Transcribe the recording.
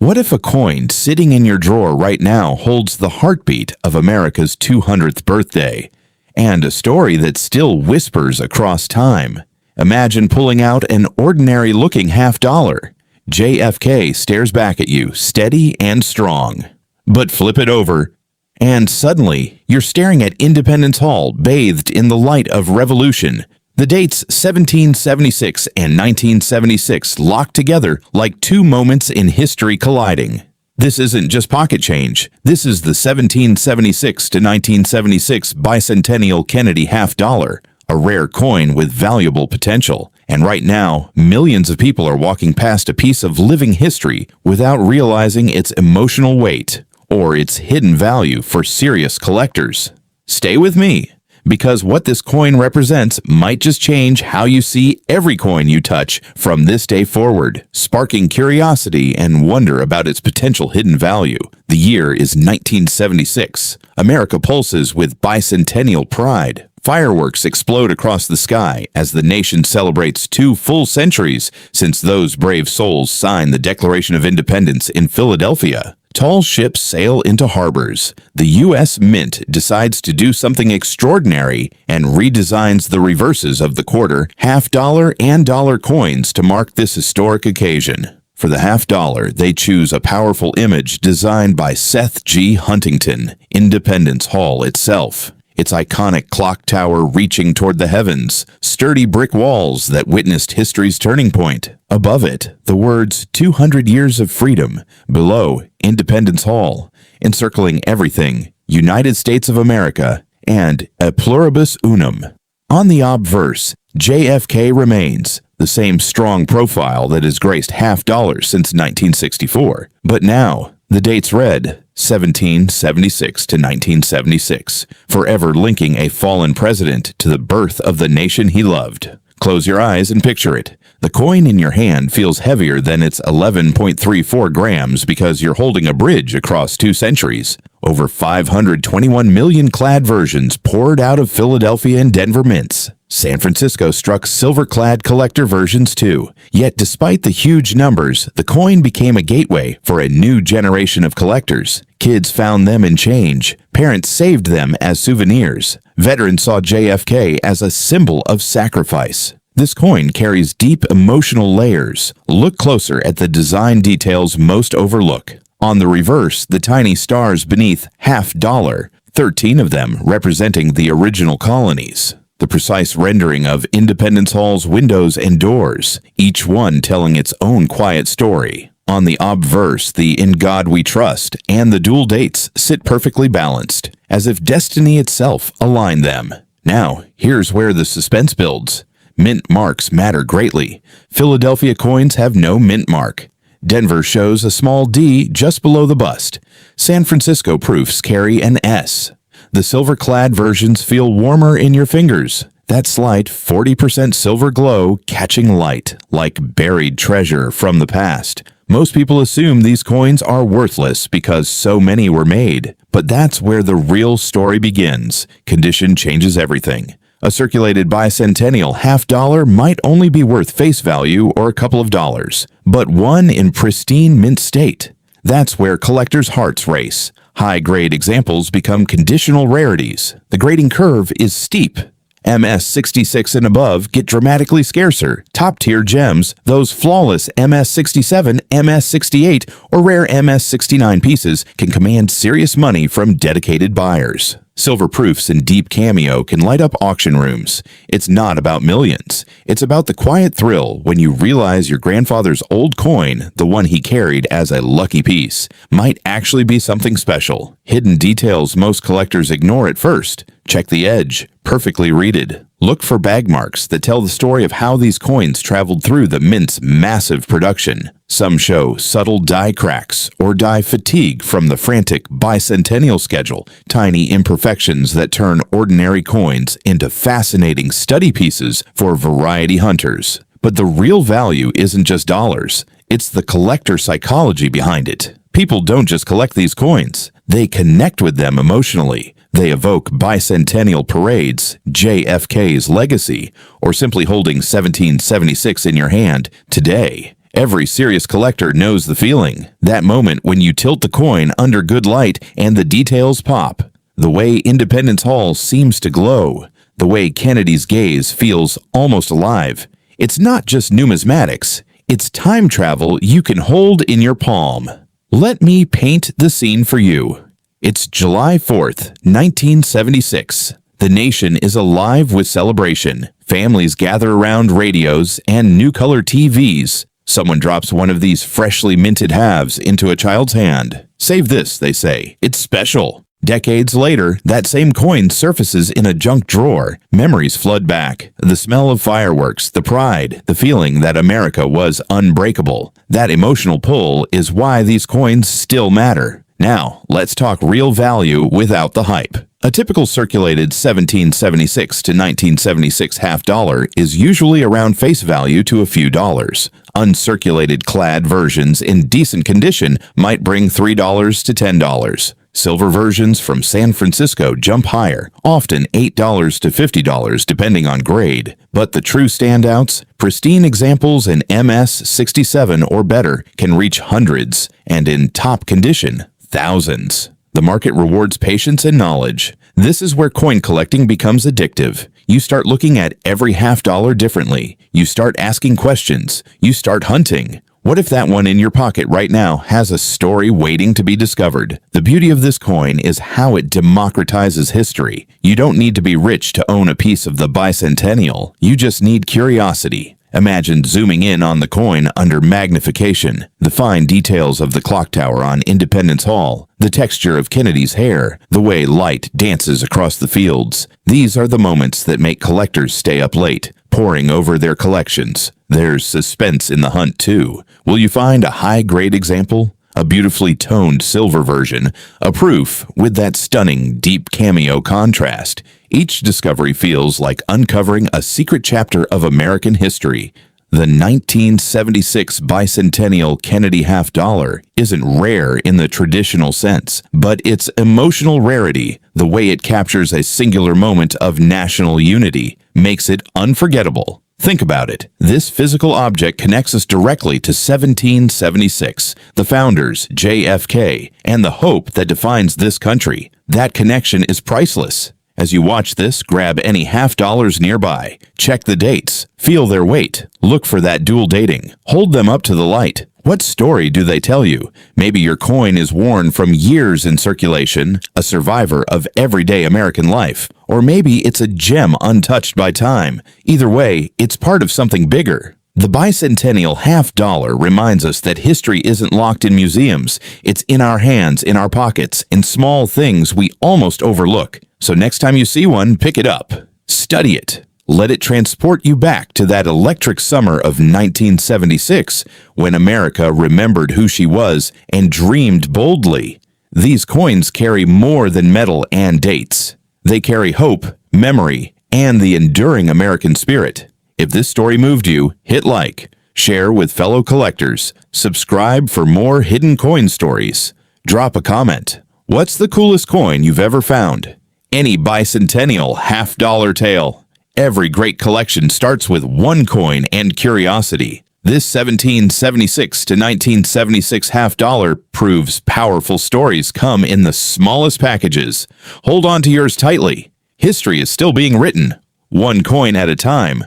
What if a coin sitting in your drawer right now holds the heartbeat of America's 200th birthday and a story that still whispers across time? Imagine pulling out an ordinary-looking $half. JFK stares back at you, steady and strong. But flip it over, and suddenly you're staring at Independence Hall bathed in the light of revolution. The dates 1776 and 1976 locked together like two moments in history colliding. This isn't just pocket change. This is the 1776 to 1976 Bicentennial Kennedy Half Dollar, a rare coin with valuable potential. And right now, millions of people are walking past a piece of living history without realizing its emotional weight or its hidden value for serious collectors. Stay with me, because what this coin represents might just change how you see every coin you touch from this day forward, sparking curiosity and wonder about its potential hidden value. The year is 1976. America pulses with bicentennial pride. Fireworks explode across the sky as the nation celebrates 2 full centuries since those brave souls signed the Declaration of Independence in Philadelphia. Tall ships sail into harbors. The U.S. Mint decides to do something extraordinary and redesigns the reverses of the quarter, $half, and dollar coins to mark this historic occasion. For the $half, they choose a powerful image designed by Seth G. Huntington, Independence Hall itself. Its iconic clock tower reaching toward the heavens, sturdy brick walls that witnessed history's turning point. Above it, the words 200 Years of Freedom. Below, Independence Hall. Encircling everything, United States of America, and a pluribus unum. On the obverse, JFK remains, the same strong profile that has graced $half since 1964. But now, the dates read 1776 to 1976, forever linking a fallen president to the birth of the nation he loved. Close your eyes and picture it. The coin in your hand feels heavier than its 11.34 grams because you're holding a bridge across 2 centuries. Over 521 million clad versions poured out of Philadelphia and Denver mints. San Francisco struck silver-clad collector versions too. Yet despite the huge numbers, the coin became a gateway for a new generation of collectors. Kids found them in change. Parents saved them as souvenirs. Veterans saw JFK as a symbol of sacrifice. This coin carries deep emotional layers. Look closer at the design details most overlook. On the reverse, the tiny stars beneath $half, 13 of them representing the original colonies. The precise rendering of Independence Hall's windows and doors, each one telling its own quiet story. On the obverse, the In God We Trust and the dual dates sit perfectly balanced, as if destiny itself aligned them. Now, here's where the suspense builds. Mint marks matter greatly. Philadelphia coins have no mint mark. Denver shows a small D just below the bust. San Francisco proofs carry an S. The silver-clad versions feel warmer in your fingers. That slight 40% silver glow catching light, like buried treasure from the past. Most people assume these coins are worthless because so many were made. But that's where the real story begins. Condition changes everything. A circulated bicentennial $half might only be worth face value or a couple of dollars, but one in pristine mint state. That's where collectors' hearts race. High-grade examples become conditional rarities. The grading curve is steep. MS66 and above get dramatically scarcer. Top-tier gems, those flawless MS67, MS68, or rare MS69 pieces can command serious money from dedicated buyers. Silver proofs in Deep Cameo can light up auction rooms. It's not about millions. It's about the quiet thrill when you realize your grandfather's old coin, the one he carried as a lucky piece, might actually be something special. Hidden details most collectors ignore at first. Check the edge, perfectly reeded. Look for bag marks that tell the story of how these coins traveled through the mint's massive production. Some show subtle die cracks or die fatigue from the frantic bicentennial schedule, tiny imperfections that turn ordinary coins into fascinating study pieces for variety hunters. But the real value isn't just dollars, it's the collector psychology behind it. People don't just collect these coins, they connect with them emotionally. They evoke bicentennial parades, JFK's legacy, or simply holding 1776 in your hand today. Every serious collector knows the feeling. That moment when you tilt the coin under good light and the details pop. The way Independence Hall seems to glow. The way Kennedy's gaze feels almost alive. It's not just numismatics. It's time travel you can hold in your palm. Let me paint the scene for you. It's July 4th, 1976. The nation is alive with celebration. Families gather around radios and new color TVs. Someone drops one of these freshly minted halves into a child's hand. Save this, they say. It's special. Decades later, that same coin surfaces in a junk drawer. Memories flood back. The smell of fireworks, the pride, the feeling that America was unbreakable. That emotional pull is why these coins still matter. Now, let's talk real value without the hype. A typical circulated 1776 to 1976 half dollar is usually around face value to a few dollars. Uncirculated clad versions in decent condition might bring $3 to $10. Silver versions from San Francisco jump higher, often $8 to $50 depending on grade. But the true standouts, pristine examples in MS-67 or better, can reach hundreds, and in top condition, thousands. The market rewards patience and knowledge. This is where coin collecting becomes addictive. You start looking at every half dollar differently. You start asking questions. You start hunting. What if that one in your pocket right now has a story waiting to be discovered? The beauty of this coin is how it democratizes history. You don't need to be rich to own a piece of the Bicentennial. You just need curiosity. Imagine zooming in on the coin under magnification, the fine details of the clock tower on Independence Hall, the texture of Kennedy's hair, the way light dances across the fields. These are the moments that make collectors stay up late, poring over their collections. There's suspense in the hunt, too. Will you find a high-grade example? A beautifully toned silver version, a proof with that stunning Deep Cameo contrast. Each discovery feels like uncovering a secret chapter of American history. The 1976 Bicentennial Kennedy Half Dollar isn't rare in the traditional sense, but its emotional rarity, the way it captures a singular moment of national unity, makes it unforgettable. Think about it. This physical object connects us directly to 1776, the founders, JFK, and the hope that defines this country. That connection is priceless. As you watch this, grab any half dollars nearby. Check the dates. Feel their weight. Look for that dual dating. Hold them up to the light. What story do they tell you? Maybe your coin is worn from years in circulation, a survivor of everyday American life. Or maybe it's a gem untouched by time. Either way, it's part of something bigger. The Bicentennial Half Dollar reminds us that history isn't locked in museums. It's in our hands, in our pockets, in small things we almost overlook. So next time you see one, pick it up. Study it. Let it transport you back to that electric summer of 1976 when America remembered who she was and dreamed boldly. These coins carry more than metal and dates. They carry hope, memory, and the enduring American spirit. If this story moved you, hit like, share with fellow collectors, subscribe for more hidden coin stories. Drop a comment. What's the coolest coin you've ever found? Any Bicentennial half dollar tale. Every great collection starts with one coin and curiosity. This 1776 to 1976 half dollar proves powerful stories come in the smallest packages. Hold on to yours tightly. History is still being written, one coin at a time.